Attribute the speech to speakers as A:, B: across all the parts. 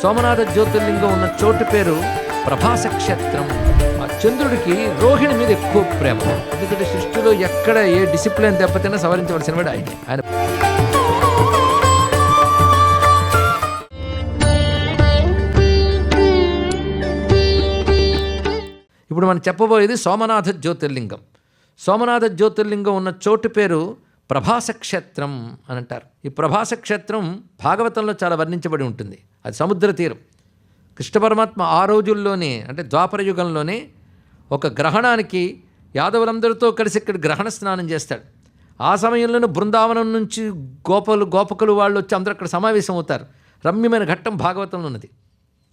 A: సోమనాథ జ్యోతిర్లింగం ఉన్న చోటు పేరు ప్రభాస క్షేత్రం. ఆ చంద్రుడికి రోహిణి మీద ఎక్కువ ప్రేమ. ఎందుకంటే సృష్టిలో ఎక్కడ ఏ డిసిప్లిన్ దెబ్బతిన్నా సవరించవలసిన వాడు ఆయన. ఇప్పుడు మనం చెప్పబోయేది సోమనాథ జ్యోతిర్లింగం. సోమనాథ జ్యోతిర్లింగం ఉన్న చోటు పేరు ప్రభాస క్షేత్రం అని అంటారు. ఈ ప్రభాస క్షేత్రం భాగవతంలో చాలా వర్ణించబడి ఉంటుంది. అది సముద్ర తీరం. కృష్ణ పరమాత్మ ఆ రోజుల్లోనే, అంటే ద్వాపర యుగంలోనే, ఒక గ్రహణానికి యాదవులందరితో కలిసి ఇక్కడ గ్రహణ స్నానం చేస్తాడు. ఆ సమయంలోనే బృందావనం నుంచి గోపకులు వాళ్ళు వచ్చి అందరూ అక్కడ సమావేశం అవుతారు. రమ్యమైన ఘట్టం భాగవతంలో ఉన్నది.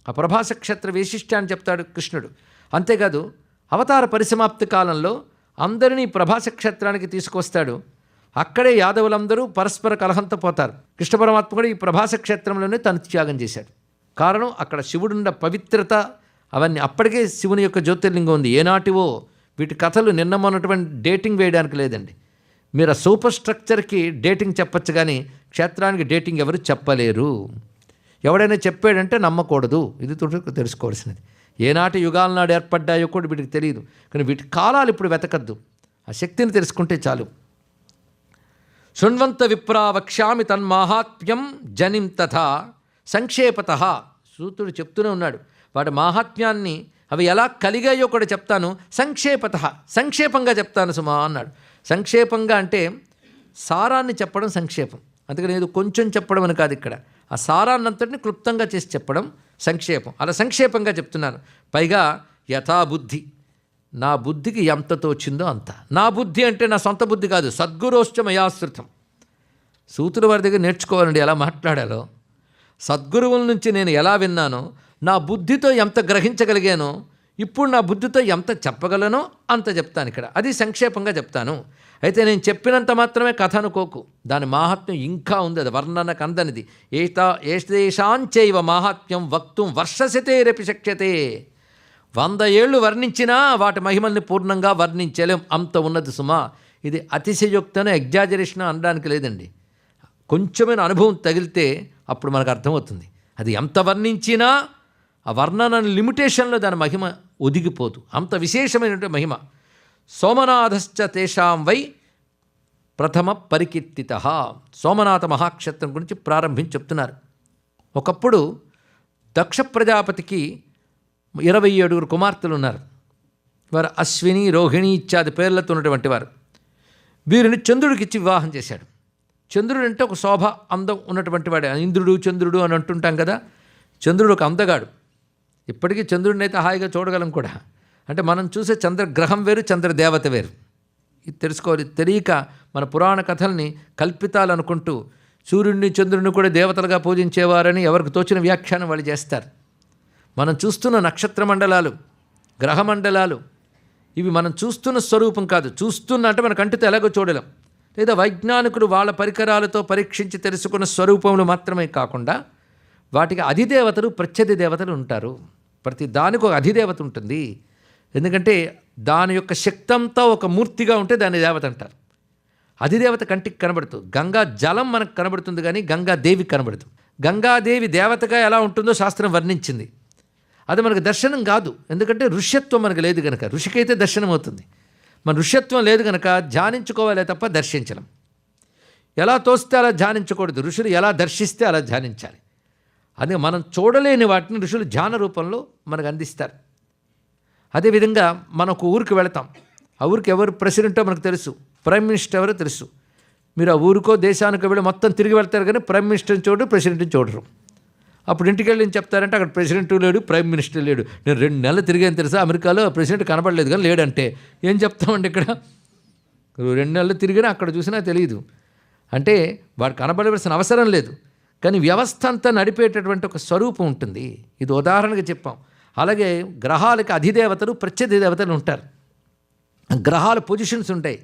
A: ఆ ప్రభాస క్షేత్ర వైశిష్ట్యాన్ని చెప్తాడు కృష్ణుడు. అంతేకాదు అవతార పరిసమాప్తి కాలంలో అందరినీ ప్రభాస క్షేత్రానికి తీసుకొస్తాడు. అక్కడే యాదవులందరూ పరస్పర కలహంతో పోతారు. కృష్ణ పరమాత్మ కూడా ఈ ప్రభాస క్షేత్రంలోనే తను త్యాగం చేశాడు. కారణం అక్కడ శివుడున్న పవిత్రత, అవన్నీ. అప్పటికే శివుని యొక్క జ్యోతిర్లింగం ఉంది. ఏనాటివో వీటి కథలు నిన్న మొన్నటువంటి డేటింగ్ వేయడానికి లేదండి. మీరు ఆ సూపర్ స్ట్రక్చర్కి డేటింగ్ చెప్పచ్చు, కానీ క్షేత్రానికి డేటింగ్ ఎవరు చెప్పలేరు. ఎవడైనా చెప్పాడంటే నమ్మకూడదు. ఇది తెలుసుకోవాల్సినది. ఏనాటి యుగాల నాడు ఏర్పడ్డాయో కూడా వీటికి తెలియదు. కానీ వీటి కాలాలు ఇప్పుడు వెతకద్దు. ఆ శక్తిని తెలుసుకుంటే చాలు. శృణ్వంత విప్రా వక్ష్యామి తన్మాహాత్మ్యం జనిం తథా సంక్షేపత. సూతుడు చెప్తూనే ఉన్నాడు. వాటి మాహాత్మ్యాన్ని అవి ఎలా కలిగాయో కూడా చెప్తాను. సంక్షేపత, సంక్షేపంగా చెప్తాను సుమా అన్నాడు. సంక్షేపంగా అంటే సారాన్ని చెప్పడం సంక్షేపం. అందుకని ఏదో కొంచెం చెప్పడం అని కాదు. ఇక్కడ ఆ సారాన్నంతటిని క్లుప్తంగా చేసి చెప్పడం సంక్షేపం. అలా సంక్షేపంగా చెప్తున్నాను. పైగా యథాబుద్ధి, నా బుద్ధికి ఎంత తోచిందో అంత. నా బుద్ధి అంటే నా సొంత బుద్ధి కాదు, సద్గురోశ్చ మయాశ్రుతం. సూతుల వారి దగ్గర నేర్చుకోవాలండి ఎలా మాట్లాడాలో. సద్గురువుల నుంచి నేను ఎలా విన్నానో, నా బుద్ధితో ఎంత గ్రహించగలిగానో, ఇప్పుడు నా బుద్ధితో ఎంత చెప్పగలనో అంత చెప్తాను ఇక్కడ. అది సంక్షేపంగా చెప్తాను. అయితే నేను చెప్పినంత మాత్రమే కథ అనుకోకు. దాని మాహాత్మ్యం ఇంకా ఉంది. అది వర్ణనకు అందనిది. ఏషాంచైవ మాహాత్మ్యం వక్తుం వర్షశతేరపి శక్యతే. 100 ఏళ్ళు వర్ణించినా వాటి మహిమల్ని పూర్ణంగా వర్ణించలేం, అంత ఉన్నది సుమా. ఇది అతిశయోక్తను, ఎగ్జాజరేషన్ అనడానికి లేదండి. కొంచెమైన అనుభవం తగిలితే అప్పుడు మనకు అర్థమవుతుంది. అది ఎంత వర్ణించినా ఆ వర్ణన లిమిటేషన్లో దాని మహిమ ఒదిగిపోదు. అంత విశేషమైనటువంటి మహిమ. సోమనాథశ్చ తేషాం వై ప్రథమ పరికీర్తిత. సోమనాథ మహాక్షేత్రం గురించి ప్రారంభించి చెప్తున్నారు. ఒకప్పుడు దక్ష ప్రజాపతికి 27 కుమార్తెలు ఉన్నారు. వారు అశ్విని, రోహిణి ఇత్యాది పేర్లతో ఉన్నటువంటి వారు. వీరిని చంద్రుడికి ఇచ్చి వివాహం చేశాడు. చంద్రుడు అంటే ఒక శోభ, అందం ఉన్నటువంటి వాడే. ఇంద్రుడు, చంద్రుడు అని అంటుంటాం కదా. చంద్రుడు ఒక అందగాడు. ఇప్పటికీ చంద్రుడిని అయితే హాయిగా చూడగలం కూడా. అంటే మనం చూసే చంద్రగ్రహం వేరు, చంద్రదేవత వేరు. ఇది తెలుసుకోవాలి. తెలియక మన పురాణ కథల్ని కల్పితాలు అనుకుంటూ సూర్యుడిని, చంద్రుడిని కూడా దేవతలుగా పూజించేవారని ఎవరికి తోచిన వ్యాఖ్యానం వాళ్ళు చేస్తారు. మనం చూస్తున్న నక్షత్ర మండలాలు, గ్రహమండలాలు, ఇవి మనం చూస్తున్న స్వరూపం కాదు. చూస్తున్న అంటే మన కంటితో ఎలాగో చూడలేం. లేదా వైజ్ఞానికులు వాళ్ళ పరికరాలతో పరీక్షించి తెలుసుకున్న స్వరూపములు మాత్రమే కాకుండా వాటికి అధిదేవతలు, ప్రత్యధి దేవతలు ఉంటారు. ప్రతి దానికి ఒక అధిదేవత ఉంటుంది. ఎందుకంటే దాని యొక్క శక్తి అంతా ఒక మూర్తిగా ఉంటే దాన్ని దేవత అంటారు. అధిదేవత కంటికి కనబడుతుంది. గంగా జలం మనకు కనబడుతుంది, కానీ గంగాదేవి కనబడుతుంది. గంగాదేవి దేవతగా ఎలా ఉంటుందో శాస్త్రం వర్ణించింది. అది మనకు దర్శనం కాదు. ఎందుకంటే ఋష్యత్వం మనకు లేదు కనుక. ఋషికైతే దర్శనం అవుతుంది. మన ఋష్యత్వం లేదు కనుక ధ్యానించుకోవాలే తప్ప దర్శించడం. ఎలా తోస్తే అలా ధ్యానించకూడదు. ఋషులు ఎలా దర్శిస్తే అలా ధ్యానించాలి. అది మనం చూడలేని వాటిని ఋషులు ధ్యాన రూపంలో మనకు అందిస్తారు. అదేవిధంగా మనకు ఊరికి వెళతాం. ఆ ఊరికి ఎవరు ప్రెసిడెంటో మనకు తెలుసు, ప్రైమ్ మినిస్టర్ ఎవరో తెలుసు. మీరు ఆ ఊరికో దేశానికో వెళ్ళి మొత్తం తిరిగి వెళ్తారు, కానీ ప్రైమ్ మినిస్టర్ని చూడరు, ప్రెసిడెంట్ని చూడరు. అప్పుడు ఇంటికి వెళ్ళి ఏం చెప్తారంటే అక్కడ ప్రెసిడెంట్ లేడు, ప్రైమ్ మినిస్టర్ లేడు. నేను 2 నెలలు తిరిగాను తెలుసా, అమెరికాలో ప్రెసిడెంట్ కనబడలేదు కానీ లేడంటే ఏం చెప్తామండి. ఇక్కడ 2 నెలలు తిరిగినా అక్కడ చూసినా తెలియదు. అంటే వాడు కనబడవలసిన అవసరం లేదు, కానీ వ్యవస్థ అంతా నడిపేటటువంటి ఒక స్వరూపం ఉంటుంది. ఇది ఉదాహరణగా చెప్పాం. అలాగే గ్రహాలకి అధిదేవతలు, ప్రత్యధి దేవతలు ఉంటారు. గ్రహాల పొజిషన్స్ ఉంటాయి.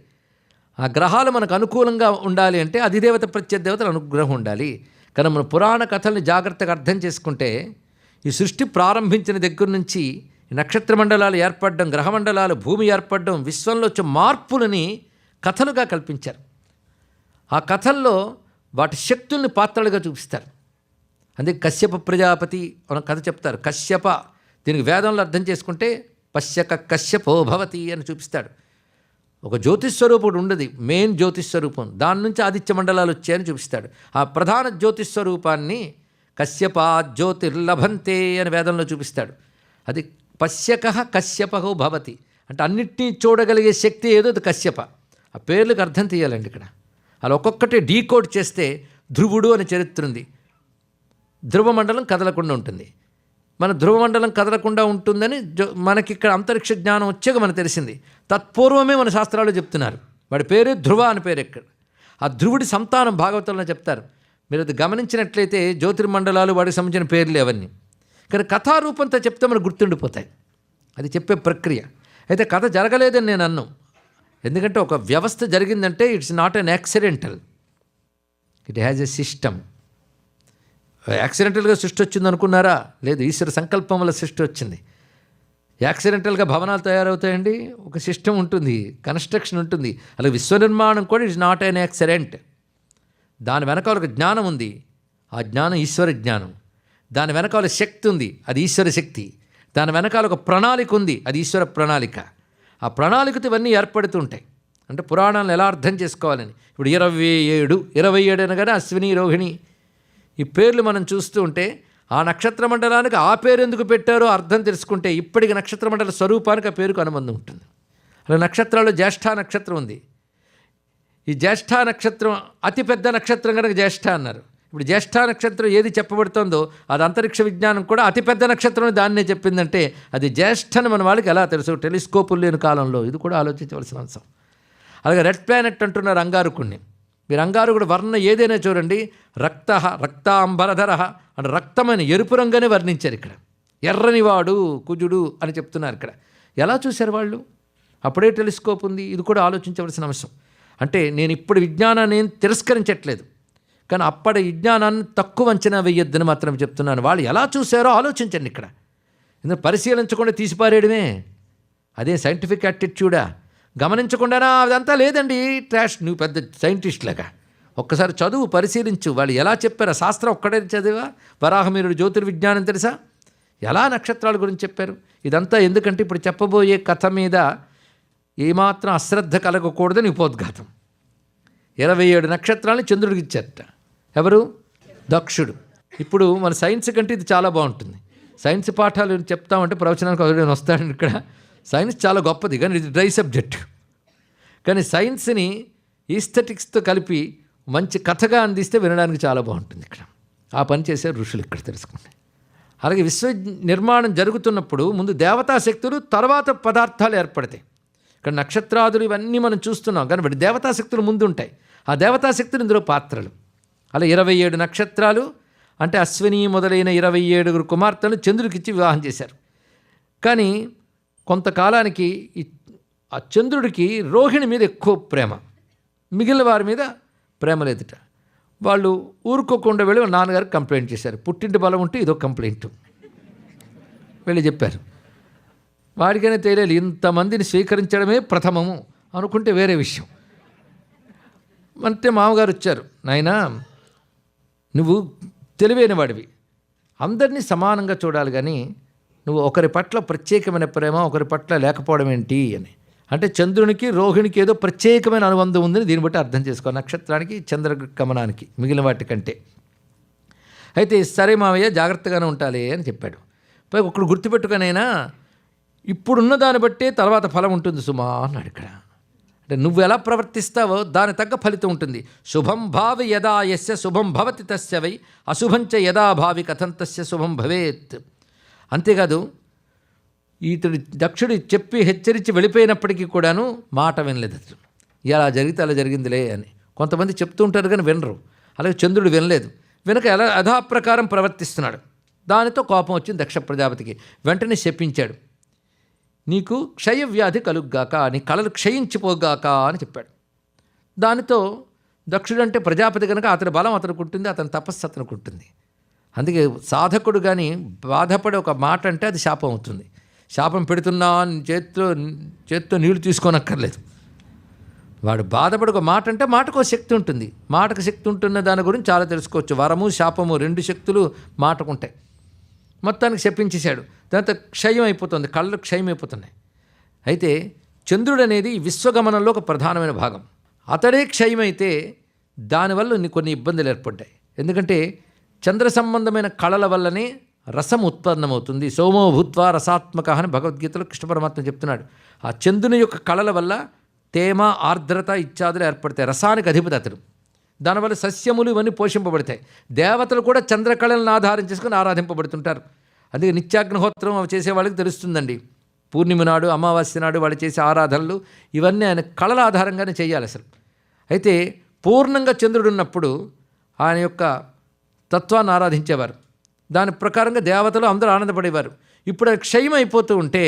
A: ఆ గ్రహాలు మనకు అనుకూలంగా ఉండాలి అంటే అధిదేవత, ప్రత్యదేవతల అనుగ్రహం ఉండాలి. కానీ మన పురాణ కథల్ని జాగ్రత్తగా అర్థం చేసుకుంటే ఈ సృష్టి ప్రారంభించిన దగ్గర నుంచి నక్షత్ర మండలాలు ఏర్పడడం, గ్రహమండలాలు, భూమి ఏర్పడడం, విశ్వంలో వచ్చే మార్పులని కథలుగా కల్పించారు. ఆ కథల్లో వాటి శక్తుల్ని పాత్రలుగా చూపిస్తారు. అందుకే కశ్యప ప్రజాపతి అని కథ చెప్తారు. కశ్యప దీనికి వేదంలో అర్థం చేసుకుంటే పశ్యక కశ్యపో భవతి అని చూపిస్తాడు. ఒక జ్యోతిస్వరూపుడు ఉండదు, మెయిన్ జ్యోతిస్వరూపం, దాని నుంచి ఆదిత్య మండలాలు వచ్చాయని చూపిస్తాడు. ఆ ప్రధాన జ్యోతిస్వరూపాన్ని కశ్యప జ్యోతిర్లభంతే అని వేదంలో చూపిస్తాడు. అది పశ్యక కశ్యపో భవతి అంటే అన్నిటినీ చూడగలిగే శక్తి ఏదో అది కశ్యప. ఆ పేర్లకు అర్థం తీయాలండి ఇక్కడ. అలా ఒక్కొక్కటి డీకోడ్ చేస్తే ధ్రువుడు అని చరిత్ర ఉంది. ధ్రువమండలం కదలకుండా ఉంటుంది. మన ధ్రువమండలం కదలకుండా ఉంటుందని మనకి ఇక్కడ అంతరిక్ష జ్ఞానం వచ్చాక మనకు తెలిసింది. తత్పూర్వమే మన శాస్త్రాలు చెప్తున్నారు. వాడి పేరు ధ్రువ అని పేరు ఎక్కడ. ఆ ధ్రువుడి సంతానం భాగవతంలో చెప్తారు. మీరు అది గమనించినట్లయితే జ్యోతిర్మండలాలు వాడికి సంబంధించిన పేర్లు అవన్నీ. కానీ కథారూపంతో చెప్తే మనకు గుర్తుండిపోతాయి. అది చెప్పే ప్రక్రియ. అయితే కథ జరగలేదని నేను అన్నాను. ఎందుకంటే ఒక వ్యవస్థ జరిగిందంటే it's not an accidental, it has a system. యాక్సిడెంటల్గా సృష్టి వచ్చింది అనుకున్నారా? లేదు, ఈశ్వర సంకల్పం వల్ల సృష్టి వచ్చింది. యాక్సిడెంటల్గా భవనాలు తయారవుతాయండి, ఒక సిస్టమ్ ఉంటుంది, కన్స్ట్రక్షన్ ఉంటుంది. అలాగే విశ్వనిర్మాణం కూడా ఇట్స్ నాట్ అన్ యాక్సిడెంట్. దాని వెనకాల ఒక జ్ఞానం ఉంది, ఆ జ్ఞానం ఈశ్వర జ్ఞానం. దాని వెనకాల శక్తి ఉంది, అది ఈశ్వర శక్తి. దాని వెనకాల ఒక ప్రణాళిక ఉంది, అది ఈశ్వర ప్రణాళిక. ఆ ప్రణాళికతో ఇవన్నీ ఏర్పడుతుంటాయి. అంటే పురాణాలను ఎలా అర్థం చేసుకోవాలని. ఇప్పుడు 27 అనగానే అశ్విని రోహిణి ఈ పేర్లు మనం చూస్తూ ఉంటే ఆ నక్షత్ర మండలానికి ఆ పేరు ఎందుకు పెట్టారో అర్థం తెలుసుకుంటే ఇప్పటికి నక్షత్ర మండల స్వరూపానికి ఆ పేరుకు అనుబంధం ఉంటుంది. అలా నక్షత్రాల్లో జ్యేష్ఠ నక్షత్రం ఉంది. ఈ జ్యేష్ఠ నక్షత్రం అతిపెద్ద నక్షత్రం కనుక జ్యేష్ఠ అన్నారు. ఇప్పుడు జ్యేష్ఠ నక్షత్రం ఏది చెప్పబడుతుందో అది అంతరిక్ష విజ్ఞానం కూడా అతిపెద్ద నక్షత్రం దాన్నే చెప్పిందంటే అది జ్యేష్ఠని మన వాళ్ళకి ఎలా తెలుసు? టెలిస్కోపులు లేని కాలంలో ఇది కూడా ఆలోచించవలసిన అంశం. అలాగే రెడ్ ప్లానెట్ అంటున్నారు అంగారకుణ్ణి. మీరు అంగారకుడు వర్ణ ఏదైనా చూడండి, రక్తాంబరధర అంటే రక్తమైన ఎరుపు రంగునే వర్ణించారు. ఇక్కడ ఎర్రనివాడు కుజుడు అని చెప్తున్నారు. ఇక్కడ ఎలా చూశారు వాళ్ళు? అప్పుడే టెలిస్కోప్ ఉంది. ఇది కూడా ఆలోచించవలసిన అంశం. అంటే నేను ఇప్పుడు విజ్ఞానాన్ని తిరస్కరించట్లేదు, కానీ అప్పటి విజ్ఞానాన్ని తక్కువ అంచనా వేయొద్దని మాత్రం చెప్తున్నాను. వాళ్ళు ఎలా చూశారో ఆలోచించండి. ఇక్కడ ఎందుకంటే పరిశీలించకుండా తీసిపారేయడమే అదే సైంటిఫిక్ యాటిట్యూడా? గమనించకుండానా అదంతా లేదండి ట్రాష్. నువ్వు పెద్ద సైంటిస్ట్లాగా ఒక్కసారి చదువు, పరిశీలించు. వాళ్ళు ఎలా చెప్పారు? శాస్త్రం ఒక్కడే చదివా? వరాహమిరుడు జ్యోతిర్విజ్ఞానం తెలుసా? ఎలా నక్షత్రాల గురించి చెప్పారు? ఇదంతా ఎందుకంటే ఇప్పుడు చెప్పబోయే కథ మీద ఏమాత్రం అశ్రద్ధ కలగకూడదని ఉపోద్ఘాతం. 27 నక్షత్రాలని చంద్రుడికి ఇచ్చారట. ఎవరు? దక్షుడు. ఇప్పుడు మన సైన్స్ కంటే ఇది చాలా బాగుంటుంది. సైన్స్ పాఠాలు చెప్తామంటే ప్రవచనానికి వస్తాడు ఇక్కడ. సైన్స్ చాలా గొప్పది, కానీ ఇది డ్రై సబ్జెక్ట్. కానీ సైన్స్ని ఈస్థెటిక్స్తో కలిపి మంచి కథగా అందిస్తే వినడానికి చాలా బాగుంటుంది. ఇక్కడ ఆ పని చేసే ఋషులు ఇక్కడ తెలుసుకోండి. అలాగే విశ్వ నిర్మాణం జరుగుతున్నప్పుడు ముందు దేవతా శక్తులు, తర్వాత పదార్థాలు ఏర్పడతాయి. ఇక్కడ నక్షత్రాదులు ఇవన్నీ మనం చూస్తున్నాం, కానీ దేవతా శక్తులు ముందు ఉంటాయి. ఆ దేవతా శక్తులు ఇందులో పాత్రలు. అలా 27 నక్షత్రాలు అంటే అశ్విని మొదలైన 27 కుమార్తెలు చంద్రుడికిచ్చి వివాహం చేశారు. కానీ కొంతకాలానికి ఆ చంద్రుడికి రోహిణి మీద ఎక్కువ ప్రేమ, మిగిలిన వారి మీద ప్రేమ లేదుట. వాళ్ళు ఊరుకోకుండా వెళ్ళి నాన్నగారికి కంప్లైంట్ చేశారు. పుట్టింటి బలం ఉంటే ఇదో కంప్లైంట్ వెళ్ళి చెప్పారు. వాడికైనా తెలియదు, ఇంతమందిని స్వీకరించడమే ప్రథమము అనుకుంటే వేరే విషయం. అంటే మామగారు వచ్చారు, నాయనా నువ్వు తెలివైన వాడివి, అందరినీ సమానంగా చూడాలి, కానీ నువ్వు ఒకరి పట్ల ప్రత్యేకమైన ప్రేమ ఒకరి పట్ల లేకపోవడం ఏంటి అని. అంటే చంద్రునికి రోహిణికి ఏదో ప్రత్యేకమైన అనుబంధం ఉందని దీన్ని బట్టి అర్థం చేసుకో, నక్షత్రానికి చంద్రగమనానికి మిగిలిన వాటికంటే. అయితే సరే మావయ్య జాగ్రత్తగానే ఉండాలి అని చెప్పాడు. పై ఒకడు గుర్తుపెట్టుకునైనా ఇప్పుడున్న దాన్ని బట్టే తర్వాత ఫలం ఉంటుంది సుమా అన్నాడు ఇక్కడ. అంటే నువ్వు ఎలా ప్రవర్తిస్తావో దాని తగ్గ ఫలితం ఉంటుంది. శుభం భావి యదా యస్య శుభం భవతి తస్య వై అశుభంచ యదా భావి కథం తస్య శుభం భవేత్. అంతేకాదు ఇతడు దక్షుడు చెప్పి హెచ్చరించి వెళ్ళిపోయినప్పటికీ కూడాను మాట వినలేదు. అతడు ఎలా జరిగితే అలా జరిగిందిలే అని కొంతమంది చెప్తూ ఉంటారు, కానీ వినరు. అలాగే చంద్రుడు వినలేదు, వెనక ఎలా యథాప్రకారం ప్రవర్తిస్తున్నాడు. దానితో కోపం వచ్చింది దక్ష ప్రజాపతికి. వెంటనే శపించాడు, నీకు క్షయవ్యాధి కలుగ్గాక, నీ కళలు క్షయించిపోగాక అని చెప్పాడు. దానితో దక్షుడు అంటే ప్రజాపతి కనుక అతని బలం అతనికి ఉంటుంది, అతని తపస్సు అతనికి ఉంటుంది. అందుకే సాధకుడు కానీ బాధపడే ఒక మాట అంటే అది శాపం అవుతుంది. శాపం పెడుతున్నా చేత్తో నీళ్లు తీసుకోనక్కర్లేదు. వాడు బాధపడి ఒక మాట అంటే మాటకు శక్తి ఉంటుంది. మాటకు శక్తి ఉంటున్న దాని గురించి చాలా తెలుసుకోవచ్చు. వరము శాపము 2 శక్తులు మాటకుంటాయి. మొత్తానికి శపించేశాడు. దాంతో క్షయం అయిపోతుంది, కళ్ళు క్షయం అయిపోతున్నాయి. అయితే చంద్రుడు అనేది విశ్వగమనంలో ఒక ప్రధానమైన భాగం. అతడే క్షయమైతే దానివల్ల కొన్ని ఇబ్బందులు ఏర్పడ్డాయి. ఎందుకంటే చంద్ర సంబంధమైన కళల వల్లనే రసం ఉత్పన్నమవుతుంది. సోమో భూత్వా రసాత్మక అని భగవద్గీతలో కృష్ణ పరమాత్మ చెప్తున్నాడు. ఆ చంద్రుని యొక్క కళల వల్ల తేమ, ఆర్ద్రత ఇత్యాదులు ఏర్పడతాయి. రసానికి అధిపతి అతడు. దానివల్ల సస్యములు ఇవన్నీ పోషింపబడతాయి. దేవతలు కూడా చంద్రకళలను ఆధారం చేసుకుని ఆరాధింపబడుతుంటారు. అందుకే నిత్యాగ్నిహోత్రం అవి చేసే వాళ్ళకి తెలుస్తుందండి. పూర్ణిమ నాడు, అమావాస్య నాడు వాళ్ళు చేసే ఆరాధనలు ఇవన్నీ ఆయన కళల ఆధారంగానే చేయాలి అసలు. అయితే పూర్ణంగా చంద్రుడు ఉన్నప్పుడు ఆయన యొక్క తత్వాన్ని ఆరాధించేవారు. దాని ప్రకారంగా దేవతలు అందరూ ఆనందపడేవారు. ఇప్పుడు అది క్షయం అయిపోతూ ఉంటే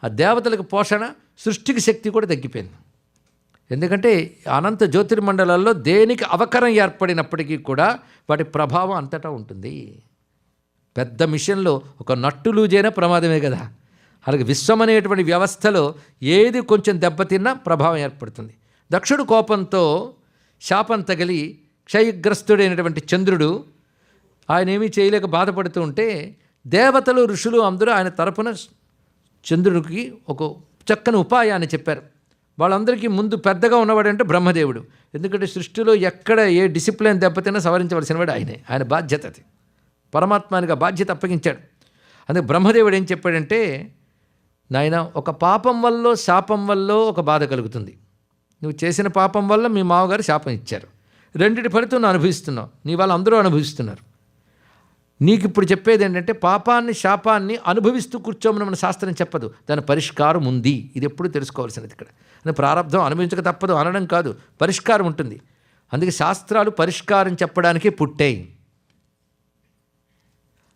A: ఆ దేవతలకు పోషణ, సృష్టికి శక్తి కూడా తగ్గిపోయింది. ఎందుకంటే అనంత జ్యోతిర్మండలాల్లో దేనికి అవకరం ఏర్పడినప్పటికీ కూడా వాటి ప్రభావం అంతటా ఉంటుంది. పెద్ద మిషన్లో ఒక నట్టు లూజైనా ప్రమాదమే కదా. అలాగే విశ్వం అనేటువంటి వ్యవస్థలో ఏది కొంచెం దెబ్బతిన్నా ప్రభావం ఏర్పడుతుంది. దక్షుడు కోపంతో శాపం తగిలి క్షయగ్రస్తుడైనటువంటి చంద్రుడు ఆయన ఏమీ చేయలేక బాధపడుతూ ఉంటే దేవతలు, ఋషులు అందరూ ఆయన తరపున చంద్రుడికి ఒక చక్కని ఉపాయాన్ని చెప్పారు. వాళ్ళందరికీ ముందు పెద్దగా ఉన్నవాడంటే బ్రహ్మదేవుడు. ఎందుకంటే సృష్టిలో ఎక్కడ ఏ డిసిప్లిన్ దెబ్బతిన్నా సవరించవలసిన వాడు ఆయనే. ఆయన బాధ్యత అది. పరమాత్మానికి ఆ బాధ్యత అప్పగించాడు. అందుకే బ్రహ్మదేవుడు ఏం చెప్పాడంటే, నాయన ఒక పాపం వల్ల శాపం వల్ల ఒక బాధ కలుగుతుంది. నువ్వు చేసిన పాపం వల్ల మీ మామగారు శాపం ఇచ్చారు. రెండిటి ఫలితం నువ్వు అనుభవిస్తున్నావు, నీ వాళ్ళు అందరూ అనుభవిస్తున్నారు. నీకు ఇప్పుడు చెప్పేది ఏంటంటే పాపాన్ని, శాపాన్ని అనుభవిస్తూ కూర్చోమని మన శాస్త్రం చెప్పదు. దాని పరిష్కారం ఉంది. ఇది ఎప్పుడు తెలుసుకోవాల్సినది. ఇక్కడ ప్రారంధం అనుభవించక తప్పదు అనడం కాదు, పరిష్కారం ఉంటుంది. అందుకే శాస్త్రాలు పరిష్కారం చెప్పడానికే పుట్టాయి.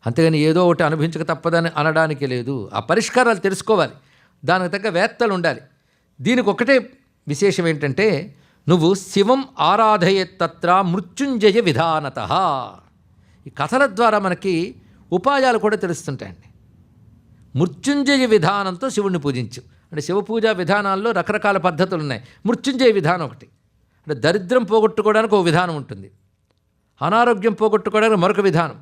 A: అంతేగాని ఏదో ఒకటి అనుభవించక తప్పదని అనడానికి లేదు. ఆ పరిష్కారాలు తెలుసుకోవాలి, దానికి తగ్గ వేత్తలు ఉండాలి. దీనికి ఒకటే విశేషం ఏంటంటే, నువ్వు శివం ఆరాధయేత్తత్ర మృత్యుంజయ విధానతః. ఈ కథల ద్వారా మనకి ఉపాయాలు కూడా తెలుస్తుంటాయండి. మృత్యుంజయ విధానంతో శివుణ్ణి పూజించు అంటే శివ పూజా విధానాల్లో రకరకాల పద్ధతులు ఉన్నాయి. మృత్యుంజయ విధానం ఒకటి. అంటే దరిద్రం పోగొట్టుకోవడానికి ఒక విధానం ఉంటుంది, అనారోగ్యం పోగొట్టుకోవడానికి మరొక విధానం,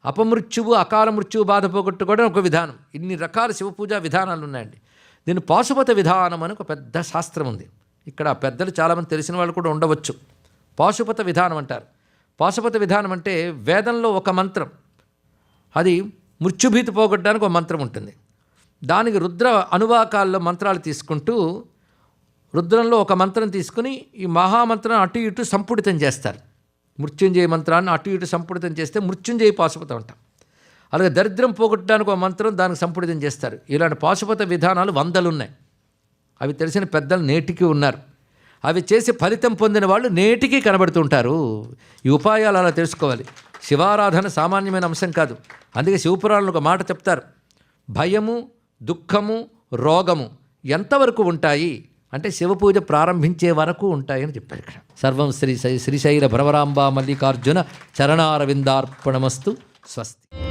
A: అపమృత్యువు, అకాల మృత్యువు బాధ పోగొట్టుకోవడం ఒక విధానం. ఇన్ని రకాల శివ పూజా విధానాలు ఉన్నాయండి. దీన్ని పాశుపత విధానం అని ఒక పెద్ద శాస్త్రం ఉంది. ఇక్కడ పెద్దలు చాలామంది తెలిసిన వాళ్ళు కూడా ఉండవచ్చు. పాశుపత విధానం అంటారు. పాశుపత విధానం అంటే వేదంలో ఒక మంత్రం, అది మృత్యుభీతి పోగొట్టడానికి ఒక మంత్రం ఉంటుంది. దానికి రుద్ర అనువాకాల్లో మంత్రాలు తీసుకుంటూ రుద్రంలో ఒక మంత్రం తీసుకుని ఈ మహామంత్రాన్ని అటు ఇటు సంపుటితం చేస్తారు. మృత్యుంజయ మంత్రాన్ని అటు ఇటు సంపుటితం చేస్తే మృత్యుంజయ పాశుపతం అంటాం. అలాగే దరిద్రం పోగొట్టడానికి ఒక మంత్రం దానికి సంపుటితం చేస్తారు. ఇలాంటి పాశుపత విధానాలు 100 ఉన్నాయి. అవి తెలిసిన పెద్దలు నేటికి ఉన్నారు. అవి చేసి ఫలితం పొందిన వాళ్ళు నేటికి కనబడుతుంటారు. ఈ ఉపాయాలు అలా తెలుసుకోవాలి. శివారాధన సామాన్యమైన అంశం కాదు. అందుకే శివపురాణంలో ఒక మాట చెప్తారు, భయము, దుఃఖము, రోగము ఎంతవరకు ఉంటాయి అంటే శివపూజ ప్రారంభించే వరకు ఉంటాయని చెప్పారు. ఇక్కడ సర్వం శ్రీశైల భ్రవరాంబ మల్లికార్జున చరణారవిందార్పణమస్తు. స్వస్తి.